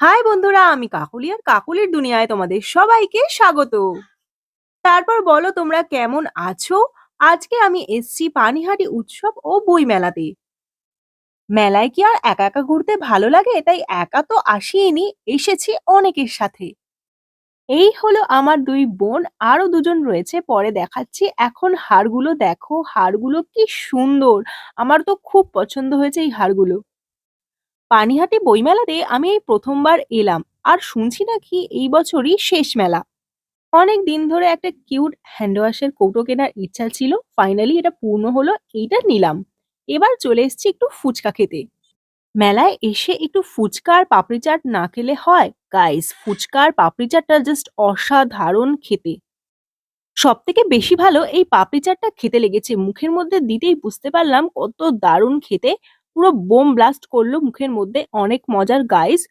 High বন্ধুরা, আমি কাকুলি আর কাকুলির দুনিয়ায় তোমাদের সবাইকে স্বাগত। তারপর বলো তোমরা কেমন আছো? আজকে আমি এসছি পানিহাটি উৎসব ও বই মেলাতে। মেলায় কি আর একা একা ঘুরতে ভালো লাগে? তাই একা তো আসিনি, এসেছি অনেকের সাথে। এই হলো আমার দুই বোন, আরো দুজন রয়েছে, পরে দেখাচ্ছি। এখন হারগুলো দেখো, হারগুলো কি সুন্দর! আমার তো খুব পছন্দ হয়েছে এই হারগুলো। পানিহাটি বইমেলাতে আমি এই প্রথমবার এলাম, আর শুনছি নাকি এই বছরই শেষ মেলা। অনেক দিন ধরে একটা কিউট হ্যান্ড ওয়াশের কৌটো কেনার ইচ্ছা ছিল, ফাইনালি এটা পূর্ণ হলো, এইটা নিলাম। এবার চলে এসেছি একটু ফুচকা খেতে। মেলায় এসে একটু ফুচকা আর পাপড়ি চাট না খেলে হয় গাইস? ফুচকা আর পাপড়ি চাটটা জাস্ট অসাধারণ খেতে। সব থেকে বেশি ভালো এই পাপড়ি চাটটা খেতে লেগেছে, মুখের মধ্যে দিতেই বুঝতে পারলাম কত দারুণ খেতে। পুরো বোম ব্লাস্ট করলো মুখের মধ্যে, অনেক মজার গাইস।